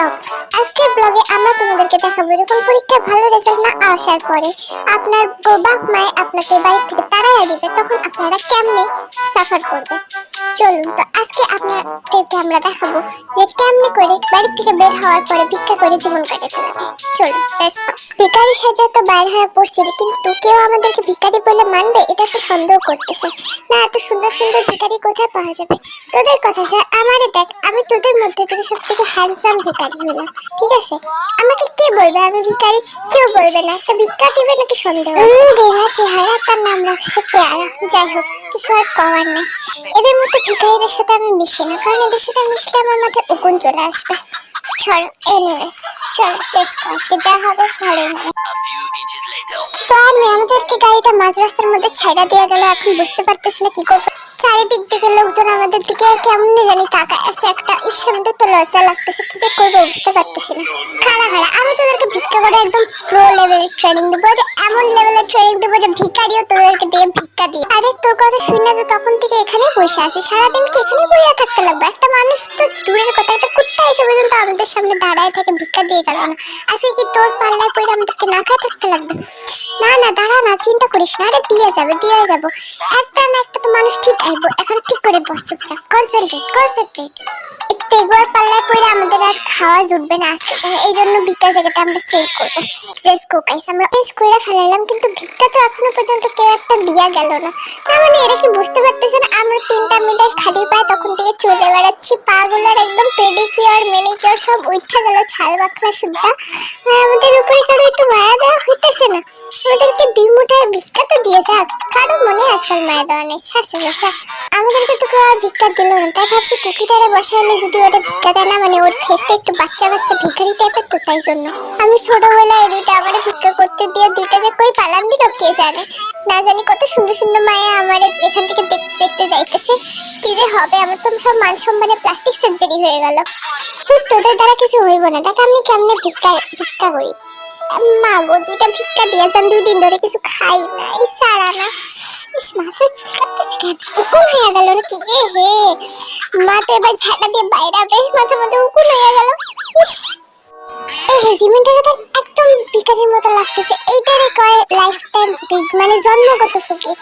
Blog. আজকের ব্লগে আমরা তোমাদেরকে দেখাবো যখন পরীক্ষায় ভালো রেজাল্ট না আসার পরে আপনার বাপ মায়ে আপনাকে বাড়ি থেকে তাড়াইয়া দিবে, তখন আপনারা কেমনে সাফার করবে। চলুন তো আজকে আপনাদেরকে আমরা দেখাবো যে কেমনে করে বাড়ি থেকে বের হওয়ার পরে ভিক্ষা করে জীবন কাটাতে লাগে। চলুন লেটস গো। ভিখারি সাজা তো বাইরে হয়ে পড়ছে, কিন্তু কেউ আমাদেরকে ভিখারি বলে মানবে এটা তো সন্দেহ করতেছে না। এত সুন্দর সুন্দর ভিখারি কোথায় পাওয়া যাবে? তোদের কথা স্যার, আমারে দেখ, আমি তোদের মধ্যে থেকে সবথেকে হ্যান্ডসাম ভিখারি হইলাম, ঠিক আছে? আমাকে কে বলবে আমি ভিখারি? কেউ বলবে না। একটা ভিক্ষা দিবে নাকি সন্দেহ আছে? দেনা চেহারা, তার নাম রাখছে পেয়ারা। যাই হোক, কিছু আর করার নেই। এদের মতো ভিখারিদের সাথে আমি মিশি না, কারণ এদের সাথে মিশলে আমার মাথায় উকুন চলে আসবে। চলো এনিওয়েজ, চলো টেস্ট আজকে যা হবে ভালোই হবে। তো আমি আমাদেরকে গাড়িটা মাঝ রাস্তার মধ্যে ছাইড়া দিয়ে গেল। এখন বুঝতে পারতেছি না কি করবো। চারিদিক থেকে লোকজন আমাদের দিকে কেমনে জানি তাকায় আছে একটা। আমাদের তো লজ্জা লাগতেছে, কি যে করবো বুঝতে পারতেছি না। খাড়া খাড়া আমি তোদেরকে ভিক্ষা করে একদম প্রো লেভেলের ট্রেনিং দেবো, যে এমন লেভেলের ট্রেনিং দেবো যে ভিখারিও তোদেরকে দিয়ে ভিক্ষা দিই। আরে তোর কথা শুনে তো তখন থেকে এখানেই বসে আছি, সারাদিন কি এখানে বইয়া থাকতে লাগবে? একটা মানুষ তো দূরের কথা, একটা কুত্তা এসে পর্যন্ত আমাদের সামনে দাঁড়ায় থেকে ভিক্ষা দিয়ে গেল না। আজকে কি তোর পাল্লায় পড়ে আমাদেরকে না খায় থাকতে লাগবে? না না, দাঁড়া না, চিন্তা করিস না। আরে দিয়ে যাবে, দিয়ে যাবো। একটা না একটা তো মানুষ ঠিক আইবো। এখন ঠিক করে বস চুপচাপ, কনসেন্ট্রেট কনসেন্ট্রেট। একটু এগুয়ার পাল্লায় পড়ে আমাদের আর খাওয়া জুটবে না আজকে, এই জন্য ভিক্ষা জায়গাটা আমরা চেঞ্জ করবো। লেটস গো গাইস, আমরা চেঞ্জ করে ফেলালাম, কিন্তু ভিক্ষা তো এখনো পর্যন্ত কেউ একটা দিয়া গেল না। না মানে এরা কি বুঝতে পারতেছে না আমরা তিনটা মিলে খালি পায় তখন থেকে চলে বেড়াচ্ছি। পাগুলোর একদম পেডিকিওর মেনিকিওর সব উঠা গেল, ছাল বাকলা সুদ্ধা। আমাদের উপরে কারো একটু মায়া দেওয়া হইতেছে না? আমাদেরকে দুই মুঠায় ভিক্ষা তো দিয়ে যাক, কারো মনে আজকাল মায়া দেওয়া নেই। আমাদেরকে তো কেউ আর ভিক্ষা দিল না, তাই ভাবছি কুকিটারে বসাইলে যদি ওটা ভিক্ষা দেয় না, মানে ওর ফেসটা একটু বাচ্চা বাচ্চা ভিখারি টাইপের, তো তাই জন্য আমি ছোটবেলায় দুইটা আমার ভিক্ষা করতে দিয়ে দুইটা যে কই পালান দিল কে জানে। না জানি কত সুন্দর সুন্দর মায়া আমার এখান থেকে দেখতে দেখতে যাইতেছে। কি যে হবে, আমার তো সব মান সম্মানে প্লাস্টিক সার্জারি হয়ে গেল। তোদের দ্বারা কিছু হইব না, দেখ আমি কেমনে ভিক্ষা করি। মা গো, দুইটা ভিক্ষা দিয়ে যান, 2 দিন ধরে কিছু খাই না, এই সারা না। মাথা চুলকাতেছে কেন? উকুন হয়ে গেল নাকি? এ হে, মা তো এবার ঝাঁটা দিয়ে বাইরাবে, মাথার মধ্যে উকুন হয়ে গেল। এই রেজিমেন্টটা তো একদম ভিখারির মতো লাগতেছে। এইটারে কয় লাইফ টাইম বিগ, মানে জন্মগত ফকির।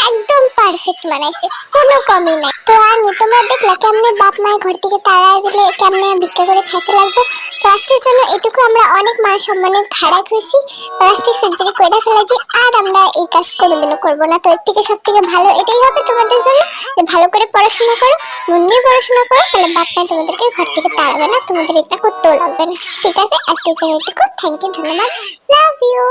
একদম পারফেক্ট বানাইছে, কোনো কমই নাই। তো আমি তোমরা দেখলা কেমনে বাপ মায়ের ঘর থেকে তাড়ায় দিলে কেমনে ভিক্ষা করে খাইতে লাগবো। তো আজকের জন্য এটুকু, আমরা অনেক মান সম্মানের খারাপ হয়েছি, প্লাস্টিক সার্জারি করে ফেলেছি, আর আমরা এই কাজ কোনোদিনও করবো না। তো এর থেকে সব থেকে ভালো এটাই হবে তোমাদের জন্য, যে ভালো করে পড়াশোনা করো, মন দিয়ে পড়াশোনা করো, তাহলে বাপ মায় তোমাদেরকে ঘর থেকে তাড়াবে না, তোমাদের এটা করতেও লাগবে না। ঠিক আছে, আজকের জন্য এটুকু। থ্যাংক ইউ, ধন্যবাদ, লাভ ইউ।